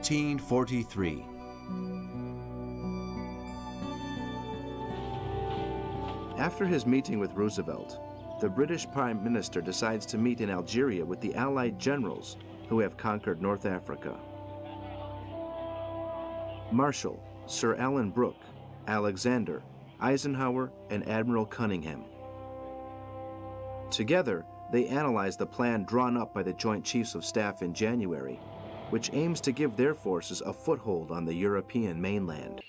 1843. After his meeting with Roosevelt, the British Prime Minister decides to meet in Algeria with the Allied generals who have conquered North Africa. Marshall, Sir Alan Brooke, Alexander, Eisenhower, and Admiral Cunningham. Together, they analyze the plan drawn up by the Joint Chiefs of Staff in January, which aims to give their forces a foothold on the European mainland.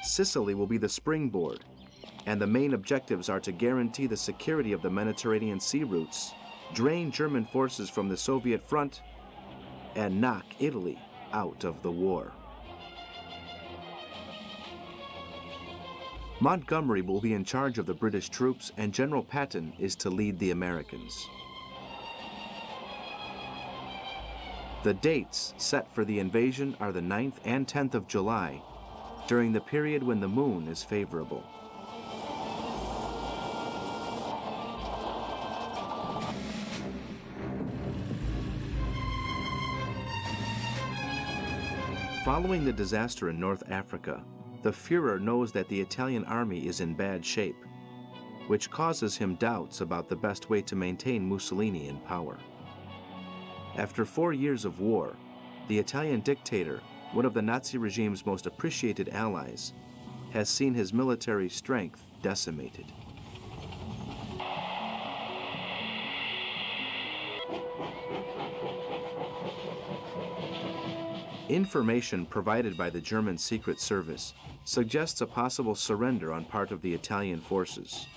Sicily will be the springboard, and the main objectives are to guarantee the security of the Mediterranean sea routes, drain German forces from the Soviet front, and knock Italy out of the war. Montgomery will be in charge of the British troops, and General Patton is to lead the Americans. The dates set for the invasion are the 9th and 10th of July, during the period when the moon is favorable. Following the disaster in North Africa, the Führer knows that the Italian army is in bad shape, which causes him doubts about the best way to maintain Mussolini in power. After 4 years of war, the Italian dictator, one of the Nazi regime's most appreciated allies, has seen his military strength decimated. Information provided by the German Secret Service suggests a possible surrender on part of the Italian forces.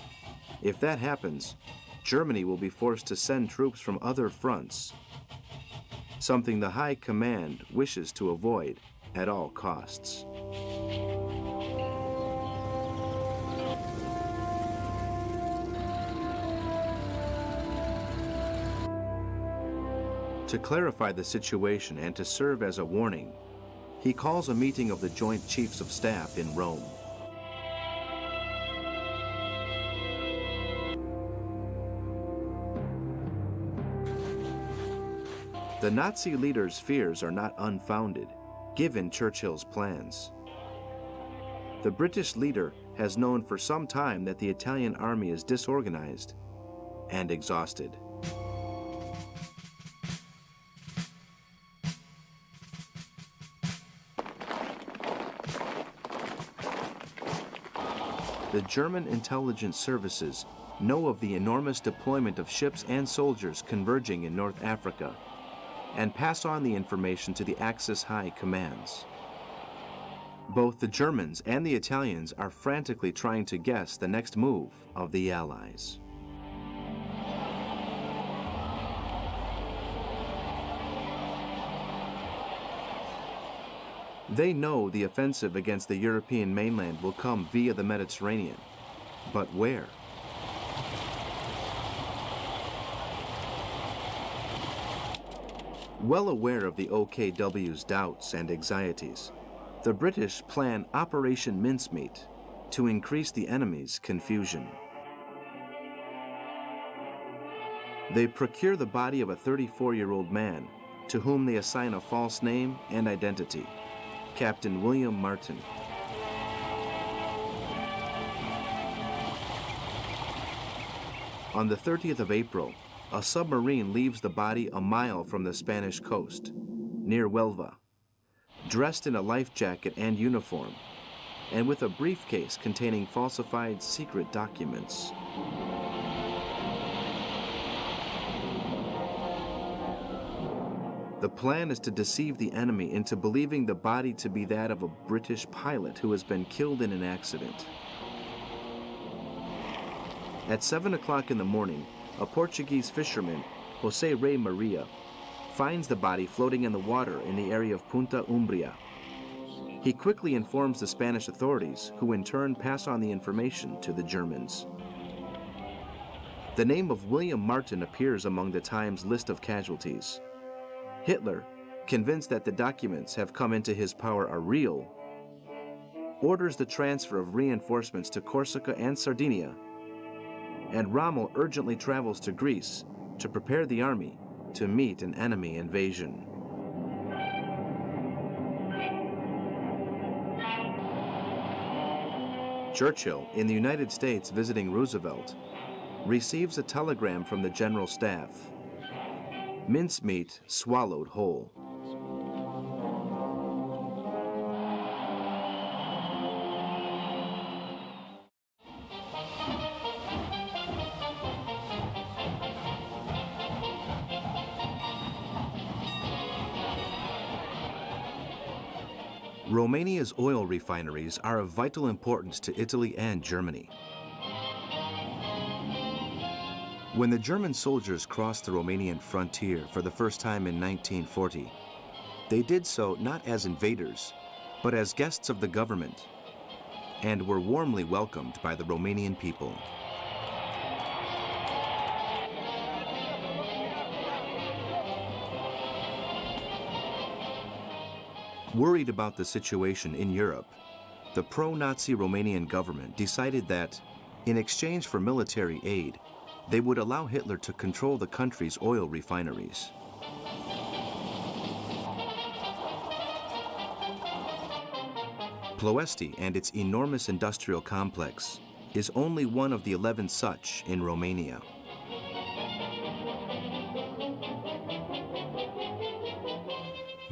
If that happens, Germany will be forced to send troops from other fronts, something the High Command wishes to avoid at all costs. To clarify the situation and to serve as a warning, he calls a meeting of the Joint Chiefs of Staff in Rome. The Nazi leader's fears are not unfounded, given Churchill's plans. The British leader has known for some time that the Italian army is disorganized and exhausted. The German intelligence services know of the enormous deployment of ships and soldiers converging in North Africa, and pass on the information to the Axis High Commands. Both the Germans and the Italians are frantically trying to guess the next move of the Allies. They know the offensive against the European mainland will come via the Mediterranean, but where? Well aware of the OKW's doubts and anxieties, the British plan Operation Mincemeat to increase the enemy's confusion. They procure the body of a 34-year-old man to whom they assign a false name and identity, Captain William Martin. On the 30th of April, a submarine leaves the body a mile from the Spanish coast, near Huelva, dressed in a life jacket and uniform, and with a briefcase containing falsified secret documents. The plan is to deceive the enemy into believing the body to be that of a British pilot who has been killed in an accident. At 7 o'clock in the morning, a Portuguese fisherman, José Rey Maria, finds the body floating in the water in the area of Punta Umbria. He quickly informs the Spanish authorities, who in turn pass on the information to the Germans. The name of William Martin appears among the Times list of casualties. Hitler, convinced that the documents have come into his power are real, orders the transfer of reinforcements to Corsica and Sardinia, and Rommel urgently travels to Greece to prepare the army to meet an enemy invasion. Churchill, in the United States visiting Roosevelt, receives a telegram from the General Staff. Mincemeat swallowed whole. Romania's oil refineries are of vital importance to Italy and Germany. When the German soldiers crossed the Romanian frontier for the first time in 1940, they did so not as invaders, but as guests of the government, and were warmly welcomed by the Romanian people. Worried about the situation in Europe, the pro-Nazi Romanian government decided that, in exchange for military aid, they would allow Hitler to control the country's oil refineries. Ploiești and its enormous industrial complex is only one of the 11 such in Romania.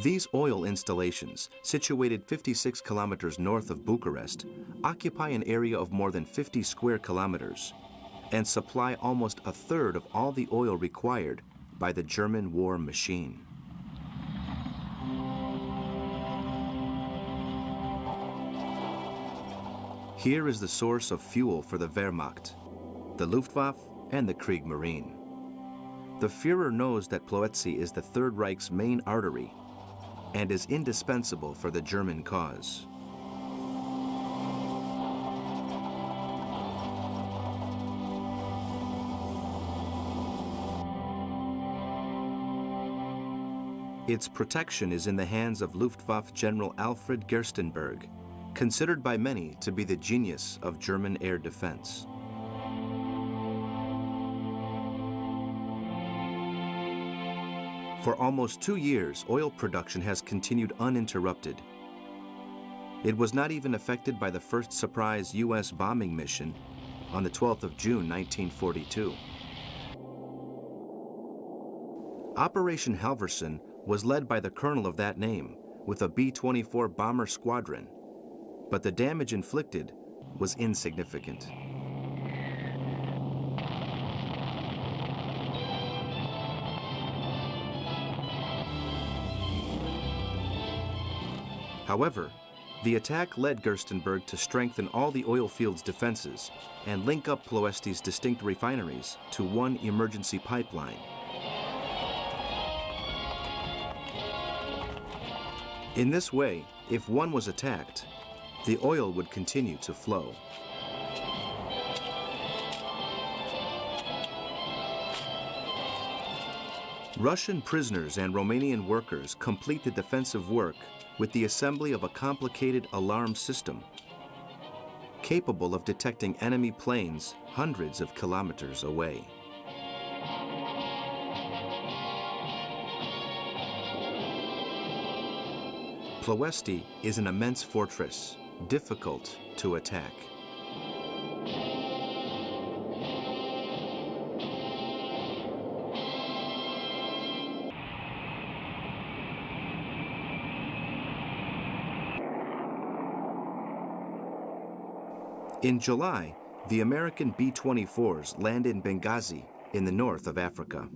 These oil installations, situated 56 kilometers north of Bucharest, occupy an area of more than 50 square kilometers and supply almost a third of all the oil required by the German war machine. Here is the source of fuel for the Wehrmacht, the Luftwaffe, and the Kriegsmarine. The Führer knows that Ploiești is the Third Reich's main artery and is indispensable for the German cause. Its protection is in the hands of Luftwaffe General Alfred Gerstenberg, considered by many to be the genius of German air defense. For almost 2 years, oil production has continued uninterrupted. It was not even affected by the first surprise U.S. bombing mission on the 12th of June, 1942. Operation Halvorsen was led by the colonel of that name with a B-24 bomber squadron, but the damage inflicted was insignificant. However, the attack led Gerstenberg to strengthen all the oil field's defenses and link up Ploiești's distinct refineries to one emergency pipeline. In this way, if one was attacked, the oil would continue to flow. Russian prisoners and Romanian workers complete the defensive work with the assembly of a complicated alarm system capable of detecting enemy planes hundreds of kilometers away. Ploiești is an immense fortress, difficult to attack. In July, the American B-24s land in Benghazi in the north of Africa.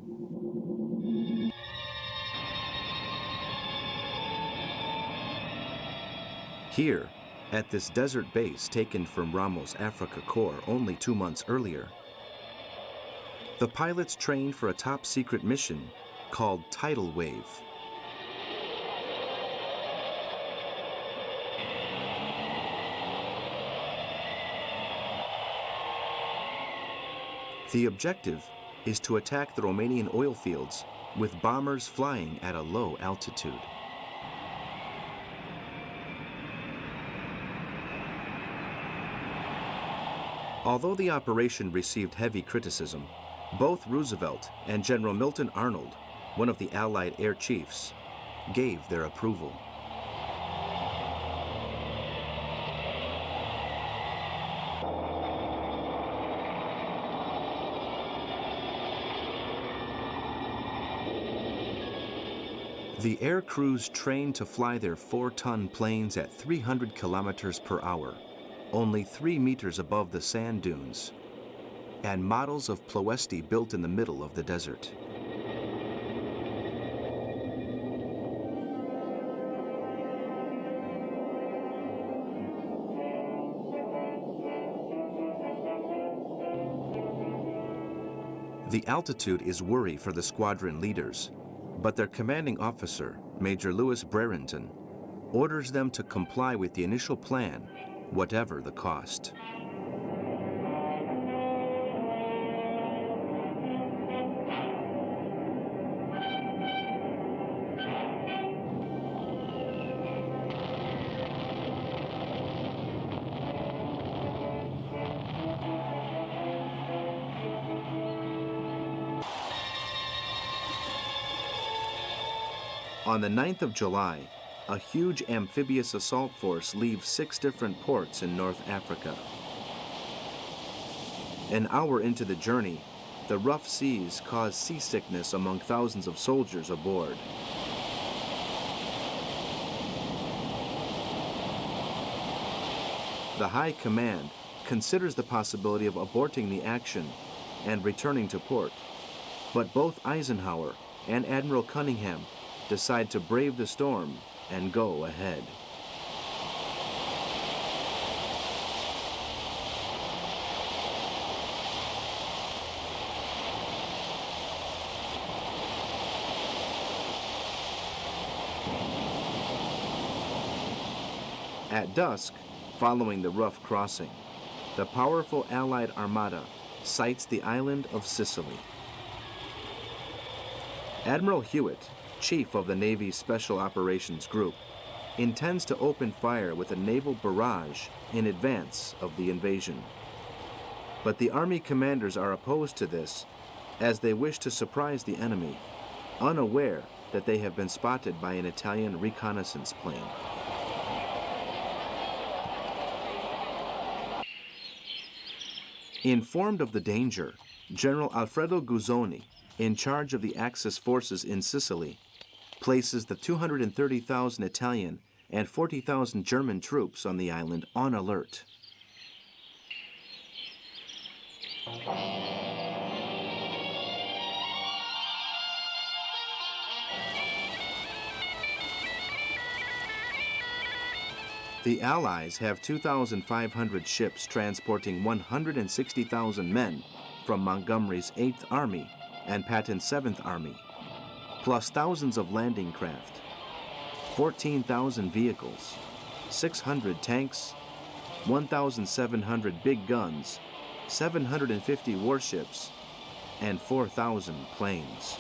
Here, at this desert base taken from Ramos Africa Corps only 2 months earlier, the pilots trained for a top-secret mission called Tidal Wave. The objective is to attack the Romanian oil fields with bombers flying at a low altitude. Although the operation received heavy criticism, both Roosevelt and General Milton Arnold one of the Allied air chiefs, gave their approval. The air crews trained to fly their 4-ton planes at 300 kilometers per hour, only 3 meters above the sand dunes, and models of Ploesti built in the middle of the desert. The altitude is worry for the squadron leaders, but their commanding officer, Major Louis Brereton, orders them to comply with the initial plan, whatever the cost. On the 9th of July, a huge amphibious assault force leaves 6 different ports in North Africa. An hour into the journey, the rough seas cause seasickness among thousands of soldiers aboard. The High Command considers the possibility of aborting the action and returning to port, but both Eisenhower and Admiral Cunningham decide to brave the storm and go ahead. At dusk, following the rough crossing, the powerful Allied armada sights the island of Sicily. Admiral Hewitt, chief of the Navy's Special Operations Group, intends to open fire with a naval barrage in advance of the invasion. But the Army commanders are opposed to this, as they wish to surprise the enemy, unaware that they have been spotted by an Italian reconnaissance plane. Informed of the danger, General Alfredo Guzzoni, in charge of the Axis forces in Sicily, places the 230,000 Italian and 40,000 German troops on the island on alert. The Allies have 2,500 ships transporting 160,000 men from Montgomery's 8th Army and Patton's 7th Army, plus thousands of landing craft, 14,000 vehicles, 600 tanks, 1,700 big guns, 750 warships, and 4,000 planes.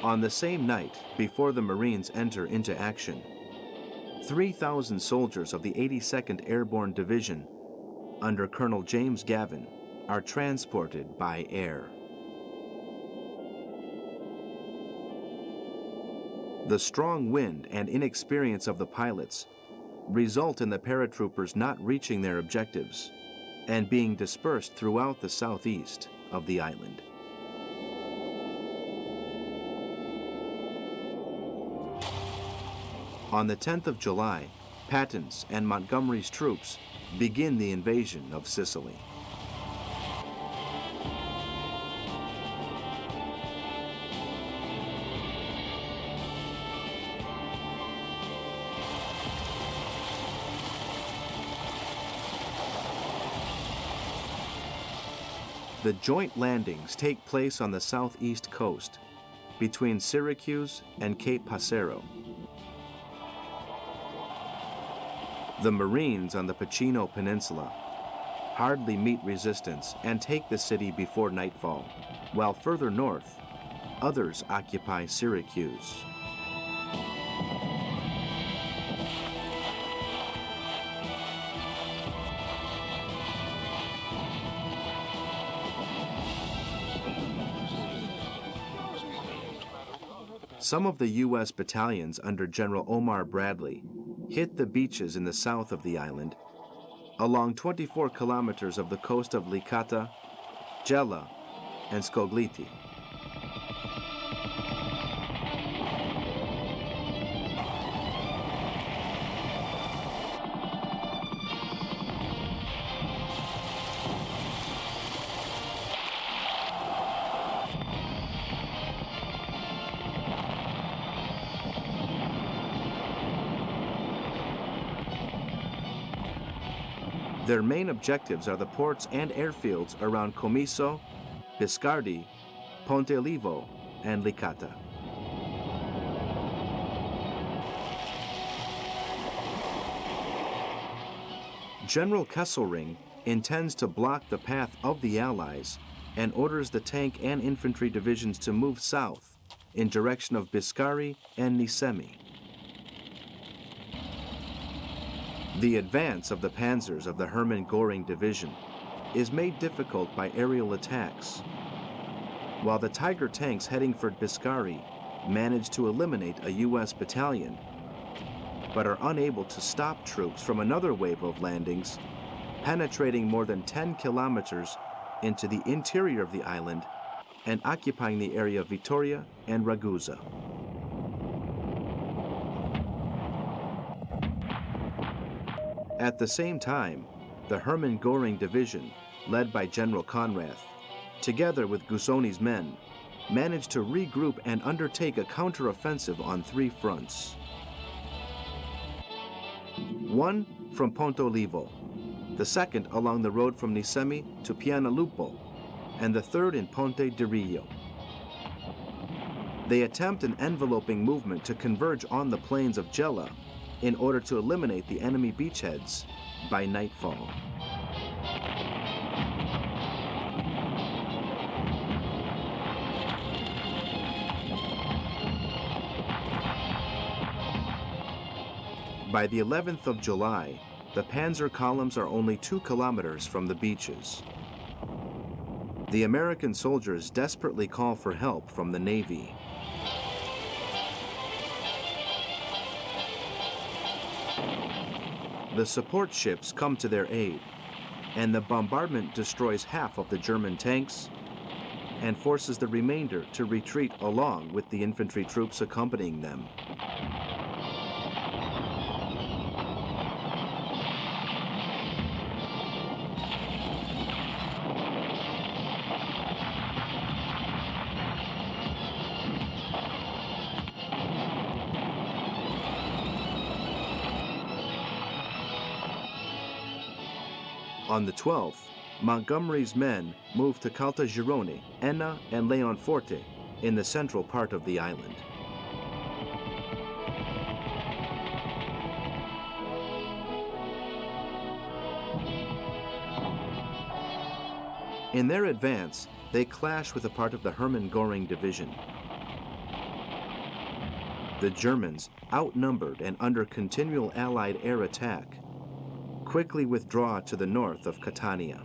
On the same night, before the Marines enter into action, 3,000 soldiers of the 82nd Airborne Division, under Colonel James Gavin, are transported by air. The strong wind and inexperience of the pilots result in the paratroopers not reaching their objectives and being dispersed throughout the southeast of the island. On the 10th of July, Patton's and Montgomery's troops begin the invasion of Sicily. The joint landings take place on the southeast coast, between Syracuse and Cape Passero. The Marines on the Pacino Peninsula hardly meet resistance and take the city before nightfall, while further north, others occupy Syracuse. Some of the U.S. battalions under General Omar Bradley hit the beaches in the south of the island, along 24 kilometers of the coast of Licata, Gela, and Skogliti. Their main objectives are the ports and airfields around Comiso, Biscardi, Ponte Olivo, and Licata. General Kesselring intends to block the path of the Allies and orders the tank and infantry divisions to move south in direction of Biscari and Nisemi. The advance of the panzers of the Hermann Göring Division is made difficult by aerial attacks, while the Tiger tanks heading for Biscari manage to eliminate a U.S. battalion, but are unable to stop troops from another wave of landings, penetrating more than 10 kilometers into the interior of the island and occupying the area of Vitoria and Ragusa. At the same time, the Hermann Göring Division, led by General Conrath, together with Guzzoni's men, managed to regroup and undertake a counteroffensive on 3 fronts. One from Ponte Olivo, the second along the road from Nisemi to Pianalupo, and the third in Ponte di Rio. They attempt an enveloping movement to converge on the plains of Gela in order to eliminate the enemy beachheads by nightfall. By the 11th of July, the panzer columns are only 2 kilometers from the beaches. The American soldiers desperately call for help from the Navy. The support ships come to their aid, and the bombardment destroys half of the German tanks and forces the remainder to retreat along with the infantry troops accompanying them. On the 12th, Montgomery's men moved to Caltagirone, Enna, and Leonforte in the central part of the island. In their advance, they clash with a part of the Hermann Göring Division. The Germans, outnumbered and under continual Allied air attack, quickly withdraw to the north of Catania.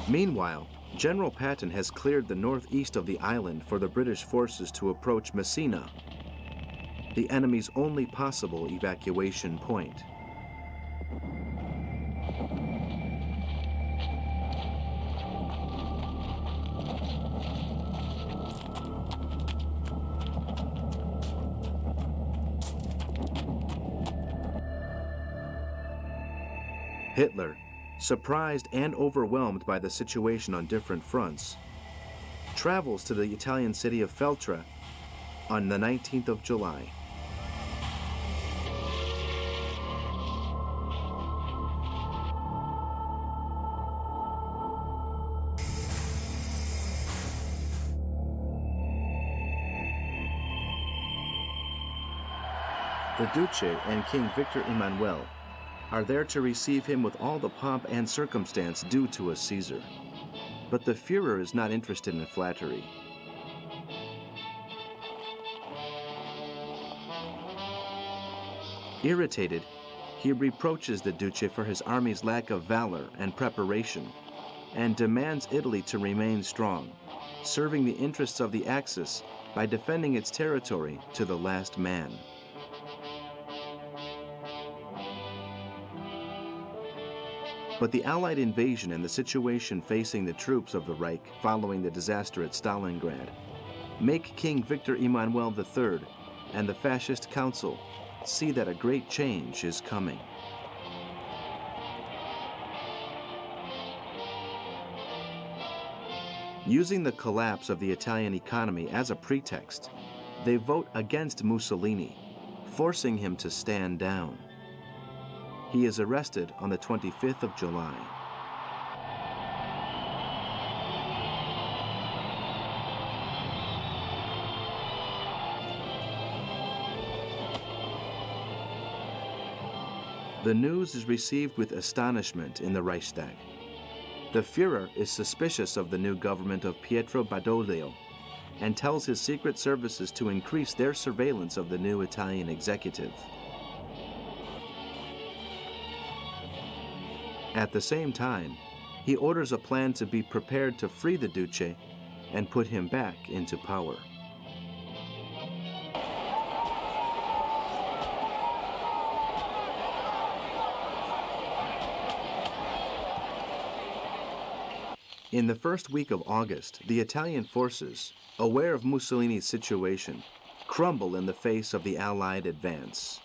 Meanwhile, General Patton has cleared the northeast of the island for the British forces to approach Messina, the enemy's only possible evacuation point. Hitler, surprised and overwhelmed by the situation on different fronts, travels to the Italian city of Feltre on the 19th of July. The Duce and King Victor Emmanuel are there to receive him with all the pomp and circumstance due to a Caesar. But the Führer is not interested in flattery. Irritated, he reproaches the Duce for his army's lack of valor and preparation, and demands Italy to remain strong, serving the interests of the Axis by defending its territory to the last man. But the Allied invasion and the situation facing the troops of the Reich following the disaster at Stalingrad make King Victor Emmanuel III and the Fascist Council see that a great change is coming. Using the collapse of the Italian economy as a pretext, they vote against Mussolini, forcing him to stand down. He is arrested on the 25th of July. The news is received with astonishment in the Reichstag. The Führer is suspicious of the new government of Pietro Badoglio and tells his secret services to increase their surveillance of the new Italian executive. At the same time, he orders a plan to be prepared to free the Duce and put him back into power. In the first week of August, the Italian forces, aware of Mussolini's situation, crumble in the face of the Allied advance.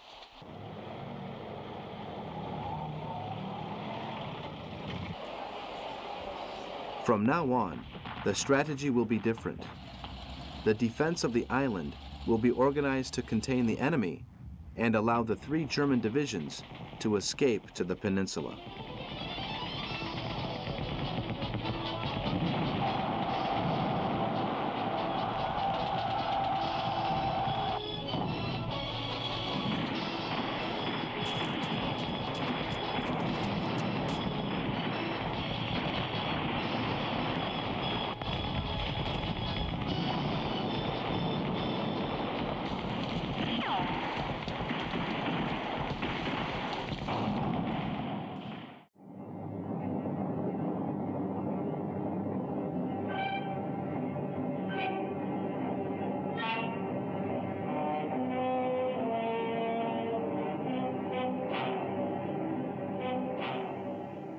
From now on, the strategy will be different. The defense of the island will be organized to contain the enemy and allow the 3 German divisions to escape to the peninsula.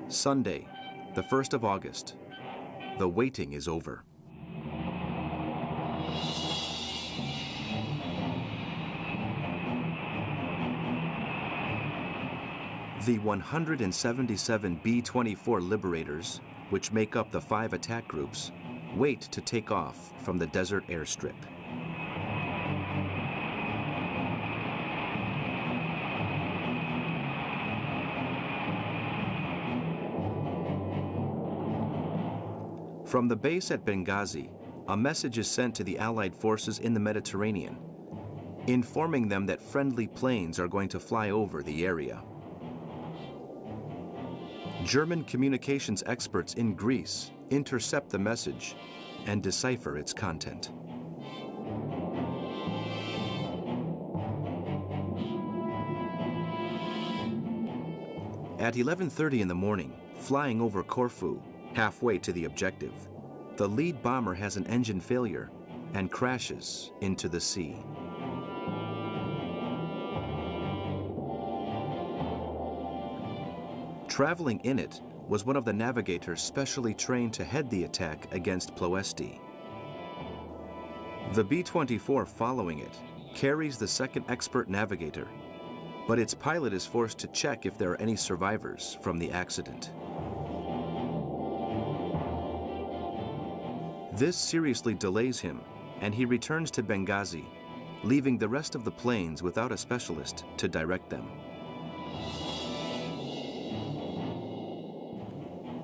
Sunday, the 1st of August. The waiting is over. The 177 B-24 Liberators, which make up the 5 attack groups, wait to take off from the desert airstrip. From the base at Benghazi, a message is sent to the Allied forces in the Mediterranean, informing them that friendly planes are going to fly over the area. German communications experts in Greece intercept the message and decipher its content. At 11:30 in the morning, flying over Corfu, halfway to the objective, the lead bomber has an engine failure and crashes into the sea. Traveling in it was one of the navigators specially trained to head the attack against Ploesti. The B-24 following it carries the second expert navigator, but its pilot is forced to check if there are any survivors from the accident. This seriously delays him, and he returns to Benghazi, leaving the rest of the planes without a specialist to direct them.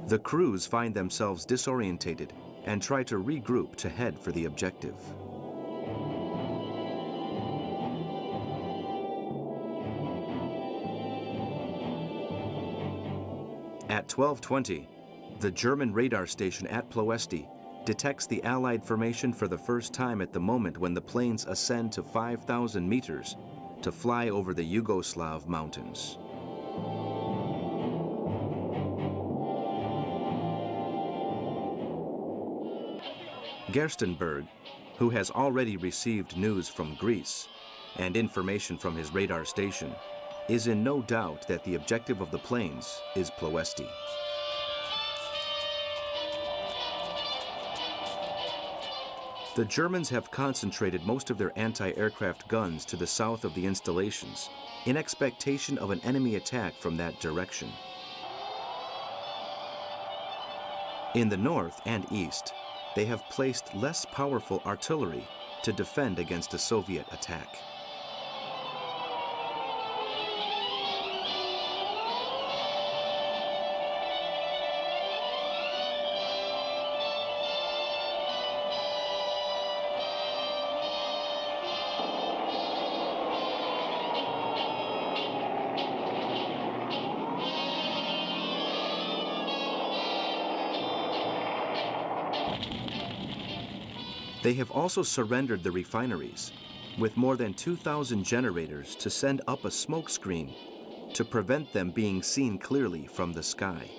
The crews find themselves disorientated and try to regroup to head for the objective. At 12:20, the German radar station at Ploesti detects the Allied formation for the first time at the moment when the planes ascend to 5,000 meters to fly over the Yugoslav mountains. Gerstenberg, who has already received news from Greece and information from his radar station, is in no doubt that the objective of the planes is Ploesti. The Germans have concentrated most of their anti-aircraft guns to the south of the installations in expectation of an enemy attack from that direction. In the north and east, they have placed less powerful artillery to defend against a Soviet attack. They have also surrendered the refineries, with more than 2,000 generators to send up a smoke screen to prevent them being seen clearly from the sky.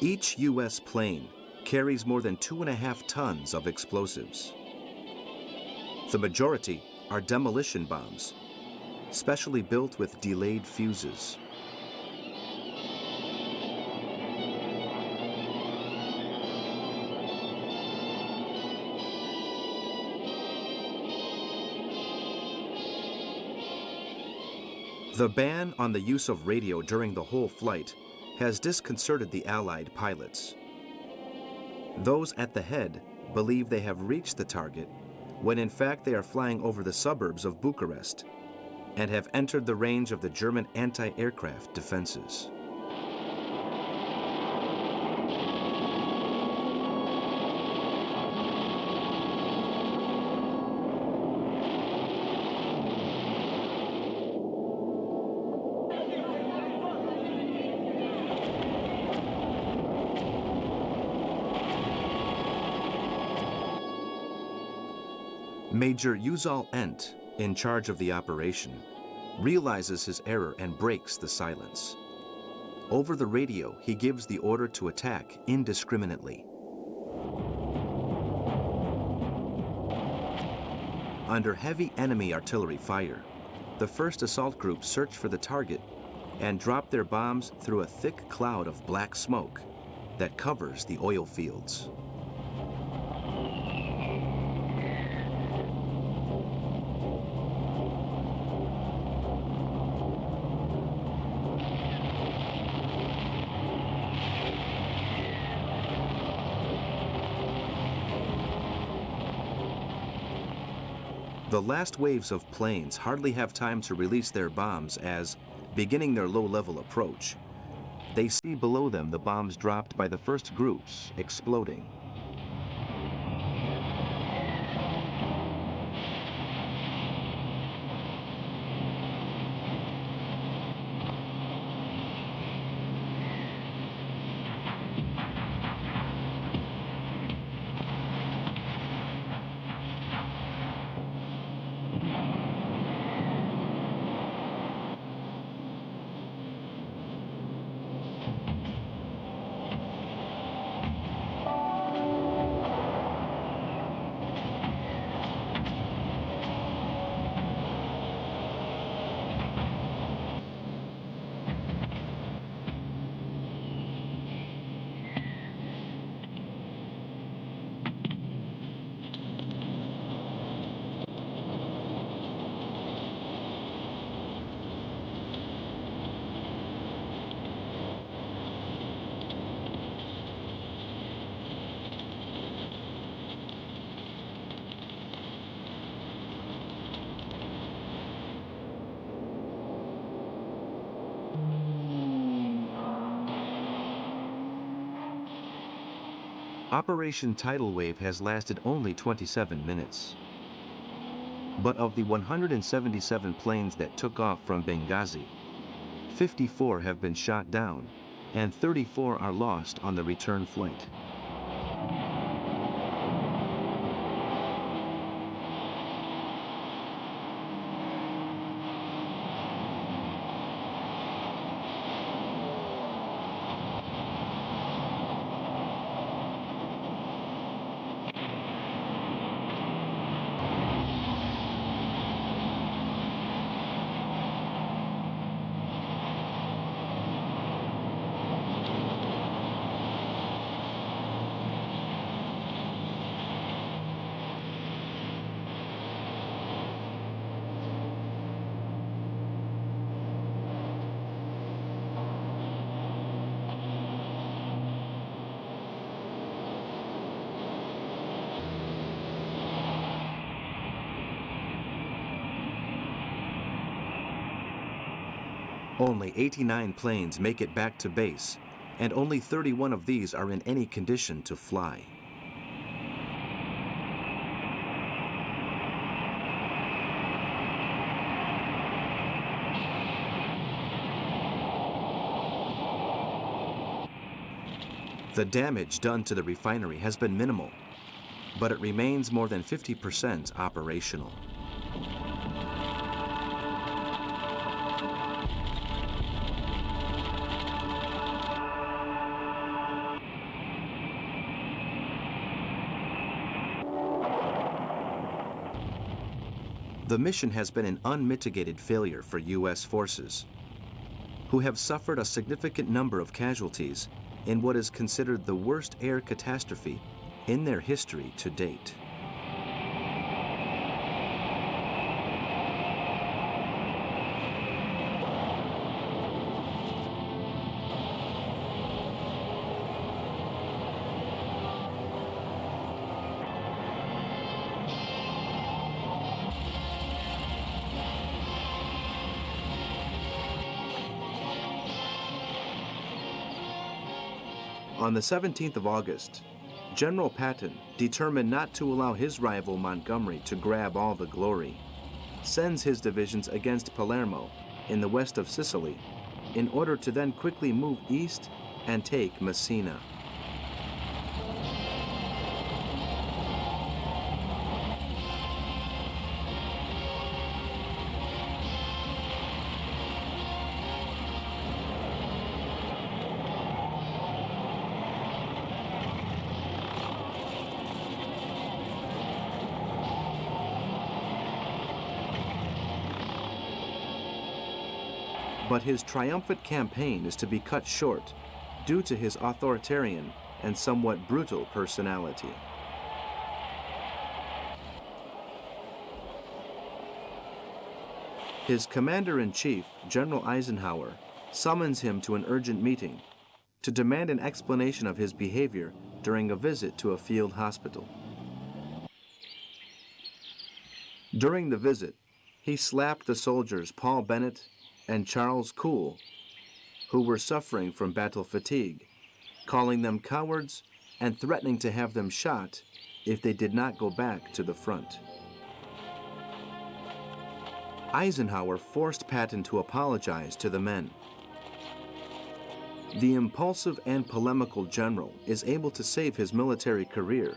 Each U.S. plane carries more than 2.5 tons of explosives. The majority are demolition bombs, specially built with delayed fuses. The ban on the use of radio during the whole flight has disconcerted the Allied pilots. Those at the head believe they have reached the target when in fact they are flying over the suburbs of Bucharest and have entered the range of the German anti-aircraft defenses. Major Yuzal Ent, in charge of the operation, realizes his error and breaks the silence. Over the radio, he gives the order to attack indiscriminately. Under heavy enemy artillery fire, the first assault group search for the target and drop their bombs through a thick cloud of black smoke that covers the oil fields. The last waves of planes hardly have time to release their bombs as, beginning their low-level approach, they see below them the bombs dropped by the first groups exploding. Operation Tidal Wave has lasted only 27 minutes. But of the 177 planes that took off from Benghazi, 54 have been shot down, and 34 are lost on the return flight. Only 89 planes make it back to base, and only 31 of these are in any condition to fly. The damage done to the refinery has been minimal, but it remains more than 50% operational. The mission has been an unmitigated failure for U.S. forces, who have suffered a significant number of casualties in what is considered the worst air catastrophe in their history to date. On the 17th of August, General Patton, determined not to allow his rival Montgomery to grab all the glory, sends his divisions against Palermo in the west of Sicily in order to then quickly move east and take Messina. But his triumphant campaign is to be cut short due to his authoritarian and somewhat brutal personality. His commander-in-chief, General Eisenhower, summons him to an urgent meeting to demand an explanation of his behavior during a visit to a field hospital. During the visit, he slapped the soldiers Paul Bennett and Charles Cool, who were suffering from battle fatigue, calling them cowards and threatening to have them shot if they did not go back to the front. Eisenhower forced Patton to apologize to the men. The impulsive and polemical general is able to save his military career,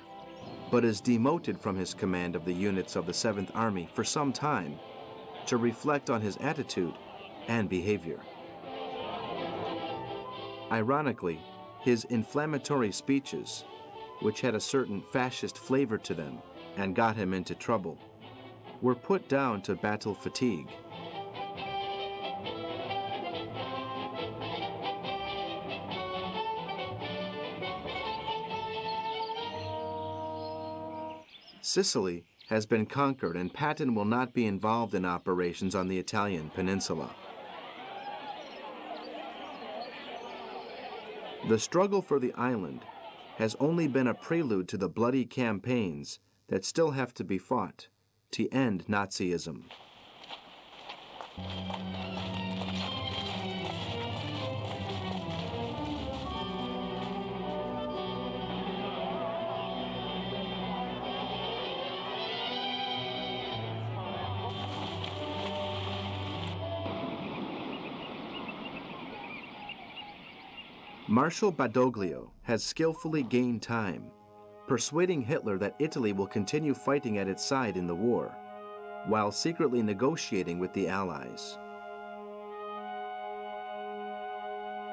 but is demoted from his command of the units of the 7th Army for some time to reflect on his attitude and behavior. Ironically, his inflammatory speeches, which had a certain fascist flavor to them and got him into trouble, were put down to battle fatigue. Sicily has been conquered, and Patton will not be involved in operations on the Italian peninsula. The struggle for the island has only been a prelude to the bloody campaigns that still have to be fought to end Nazism. Marshal Badoglio has skillfully gained time, persuading Hitler that Italy will continue fighting at its side in the war, while secretly negotiating with the Allies.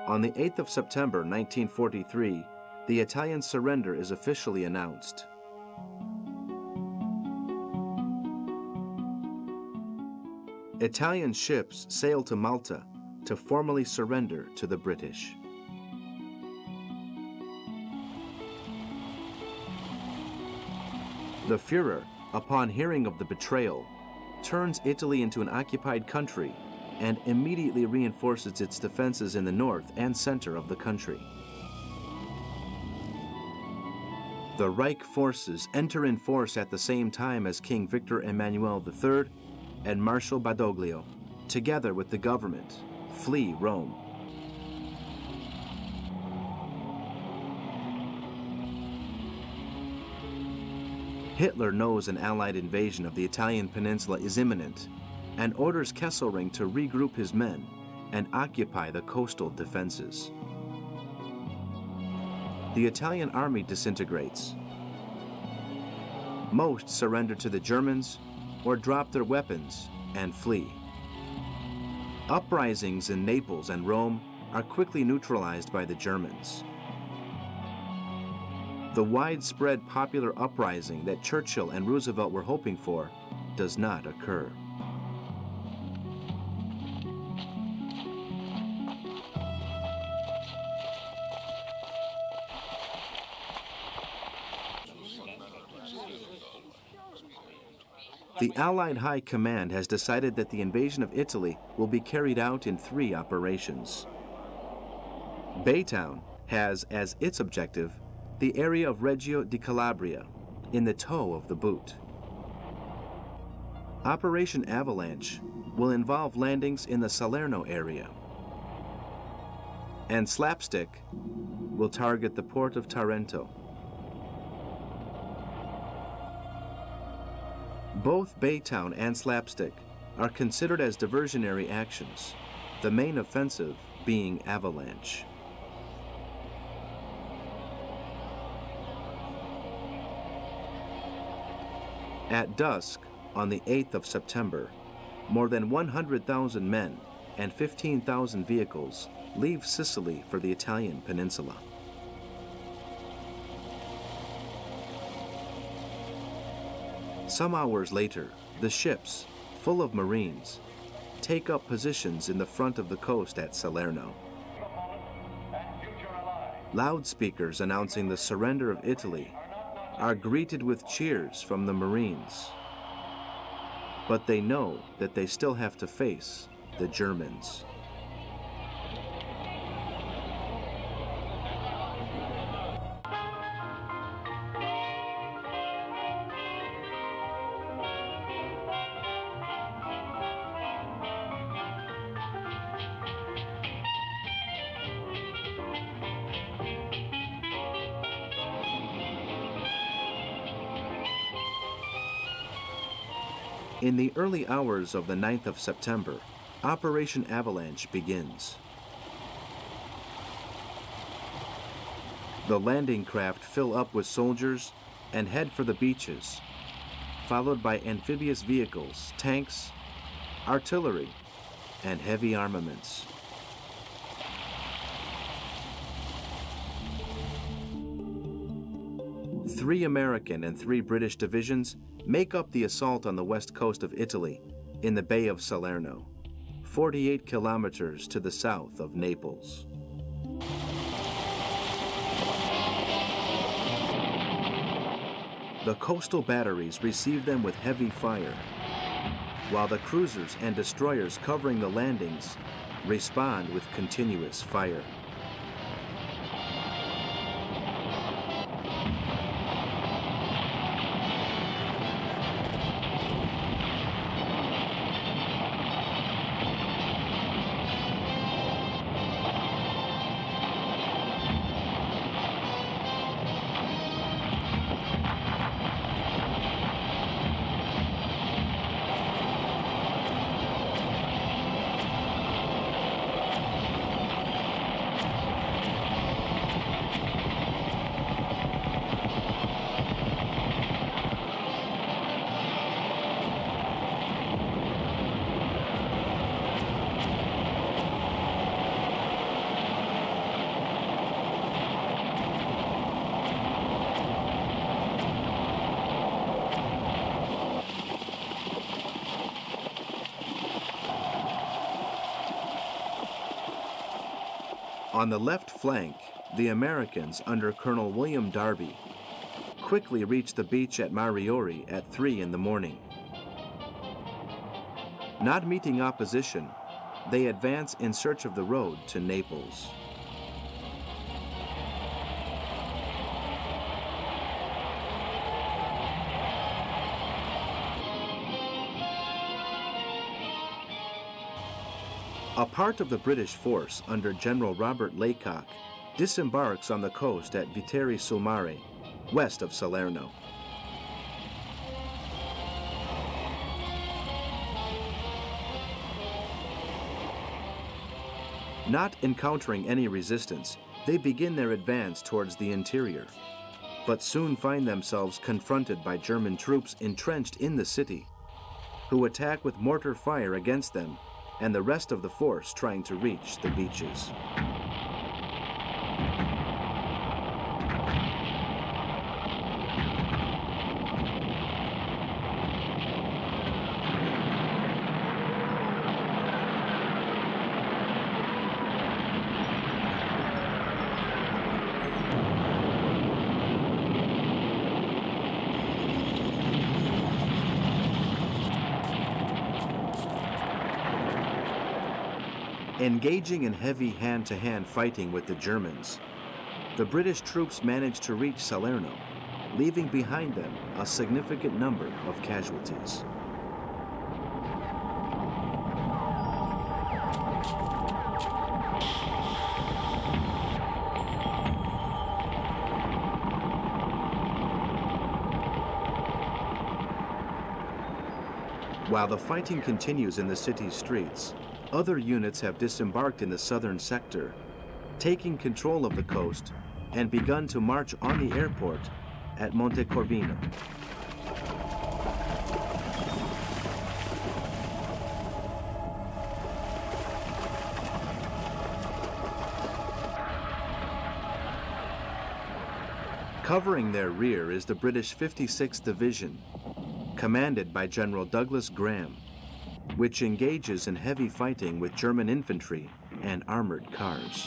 On the 8th of September 1943, the Italian surrender is officially announced. Italian ships sailed to Malta to formally surrender to the British. The Führer, upon hearing of the betrayal, turns Italy into an occupied country and immediately reinforces its defenses in the north and center of the country. The Reich forces enter in force at the same time as King Victor Emmanuel III and Marshal Badoglio, together with the government, flee Rome. Hitler knows an Allied invasion of the Italian peninsula is imminent and orders Kesselring to regroup his men and occupy the coastal defenses. The Italian army disintegrates. Most surrender to the Germans or drop their weapons and flee. Uprisings in Naples and Rome are quickly neutralized by the Germans. The widespread popular uprising that Churchill and Roosevelt were hoping for does not occur. The Allied High Command has decided that the invasion of Italy will be carried out in 3 operations. Baytown has as its objective the area of Reggio di Calabria, in the toe of the boot. Operation Avalanche will involve landings in the Salerno area. And Slapstick will target the port of Taranto. Both Baytown and Slapstick are considered as diversionary actions, the main offensive being Avalanche. At dusk, on the 8th of September, more than 100,000 men and 15,000 vehicles leave Sicily for the Italian peninsula. Some hours later, the ships, full of Marines, take up positions in the front of the coast at Salerno. Loudspeakers announcing the surrender of Italy are greeted with cheers from the Marines. But they know that they still have to face the Germans. In the early hours of the 9th of September, Operation Avalanche begins. The landing craft fill up with soldiers and head for the beaches, followed by amphibious vehicles, tanks, artillery, and heavy armaments. Three American and 3 British divisions make up the assault on the west coast of Italy in the Bay of Salerno, 48 kilometers to the south of Naples. The coastal batteries receive them with heavy fire, while the cruisers and destroyers covering the landings respond with continuous fire. On the left flank, the Americans under Colonel William Darby quickly reached the beach at Mariori at 3 in the morning. Not meeting opposition, they advance in search of the road to Naples. A part of the British force under General Robert Laycock disembarks on the coast at Viteri sul Mare, west of Salerno. Not encountering any resistance, they begin their advance towards the interior, but soon find themselves confronted by German troops entrenched in the city, who attack with mortar fire against them and the rest of the force trying to reach the beaches. Engaging in heavy hand-to-hand fighting with the Germans, the British troops managed to reach Salerno, leaving behind them a significant number of casualties. While the fighting continues in the city's streets, other units have disembarked in the southern sector, taking control of the coast, and begun to march on the airport at Monte Corvino. Covering their rear is the British 56th Division, commanded by General Douglas Graham, which engages in heavy fighting with German infantry and armored cars.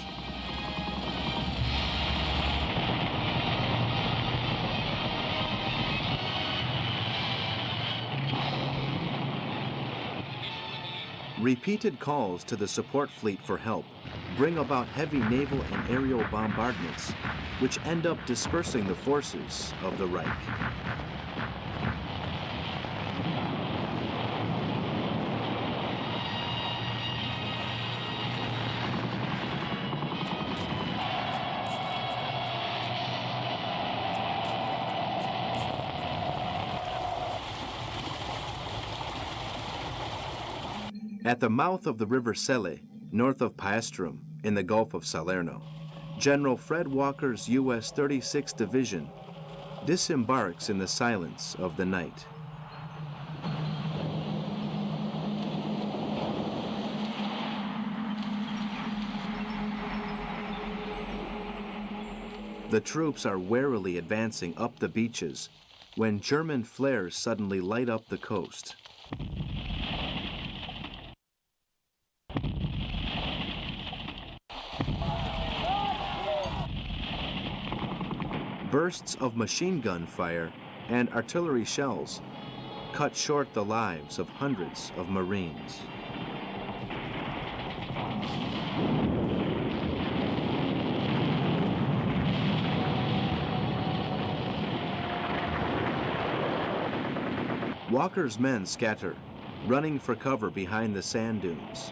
Repeated calls to the support fleet for help bring about heavy naval and aerial bombardments, which end up dispersing the forces of the Reich. At the mouth of the river Selle, north of Paestum, in the Gulf of Salerno, General Fred Walker's U.S. 36th Division disembarks in the silence of the night. The troops are warily advancing up the beaches when German flares suddenly light up the coast. Bursts of machine gun fire and artillery shells cut short the lives of hundreds of Marines. Walker's men scatter, running for cover behind the sand dunes,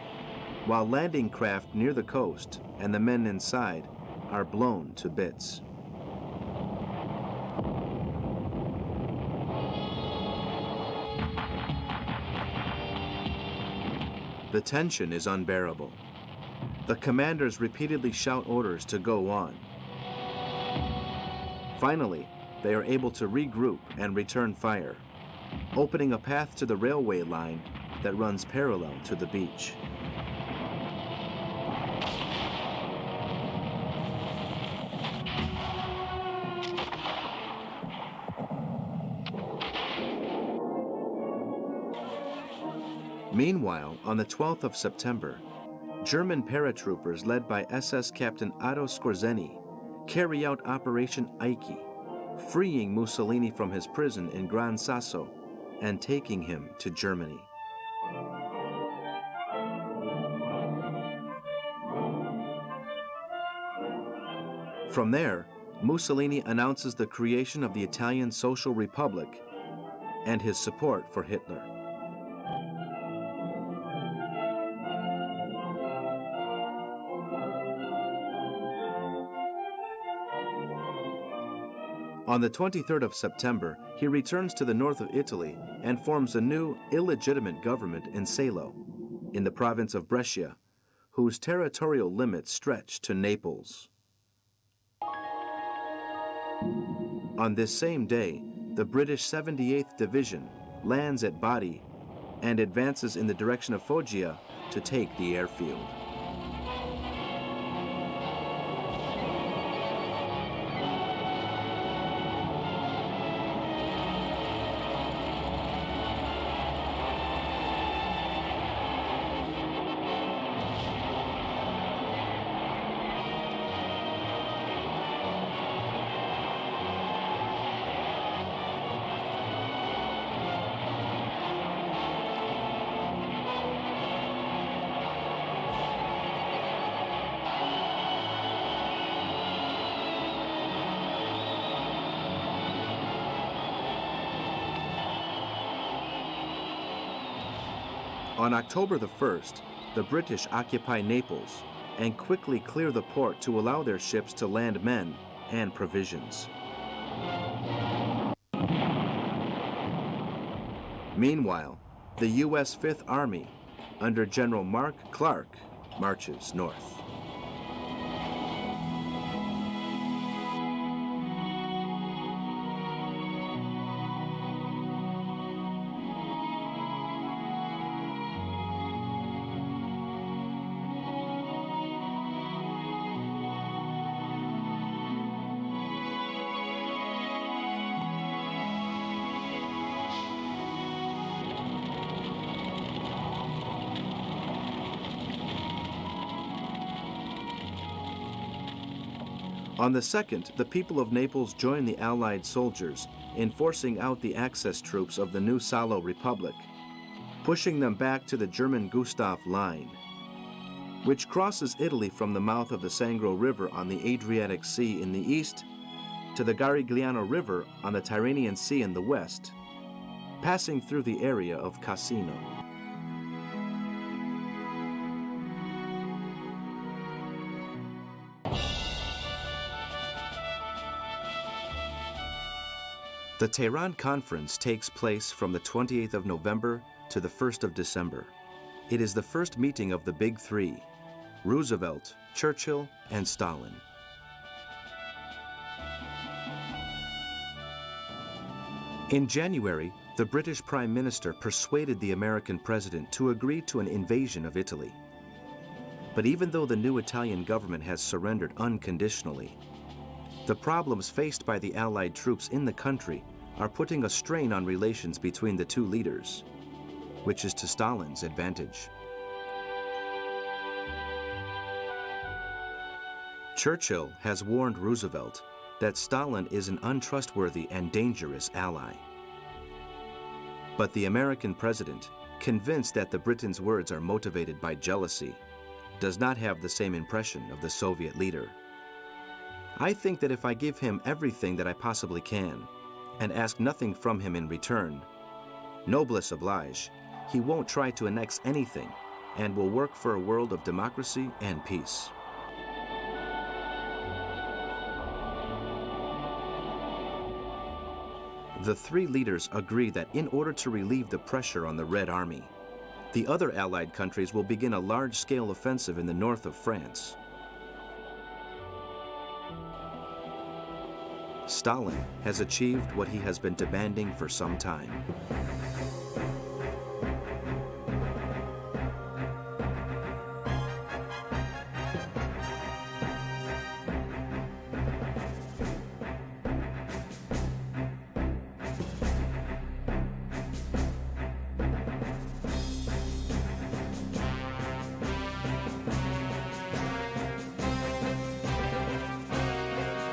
while landing craft near the coast and the men inside are blown to bits. The tension is unbearable. The commanders repeatedly shout orders to go on. Finally, they are able to regroup and return fire, opening a path to the railway line that runs parallel to the beach. Meanwhile, on the 12th of September, German paratroopers led by SS Captain Otto Skorzeny carry out Operation Eike, freeing Mussolini from his prison in Gran Sasso and taking him to Germany. From there, Mussolini announces the creation of the Italian Social Republic and his support for Hitler. On the 23rd of September, he returns to the north of Italy and forms a new, illegitimate government in Salo, in the province of Brescia, whose territorial limits stretch to Naples. On this same day, the British 78th Division lands at Bari and advances in the direction of Foggia to take the airfield. On October the 1st, the British occupy Naples and quickly clear the port to allow their ships to land men and provisions. Meanwhile, the U.S. Fifth Army, under General Mark Clark, marches north. On the 2nd, the people of Naples join the Allied soldiers in forcing out the Axis troops of the new Salo Republic, pushing them back to the German Gustav Line, which crosses Italy from the mouth of the Sangro River on the Adriatic Sea in the east to the Garigliano River on the Tyrrhenian Sea in the west, passing through the area of Cassino. The Tehran Conference takes place from the 28th of November to the 1st of December. It is the first meeting of the Big Three: Roosevelt, Churchill, and Stalin. In January, the British Prime Minister persuaded the American president to agree to an invasion of Italy. But even though the new Italian government has surrendered unconditionally, the problems faced by the Allied troops in the country are putting a strain on relations between the two leaders, which is to Stalin's advantage. Churchill has warned Roosevelt that Stalin is an untrustworthy and dangerous ally. But the American president, convinced that the Britain's words are motivated by jealousy, does not have the same impression of the Soviet leader. I think that if I give him everything that I possibly can and ask nothing from him in return, noblesse oblige, he won't try to annex anything and will work for a world of democracy and peace. The three leaders agree that in order to relieve the pressure on the Red Army, the other Allied countries will begin a large-scale offensive in the north of France. Stalin has achieved what he has been demanding for some time.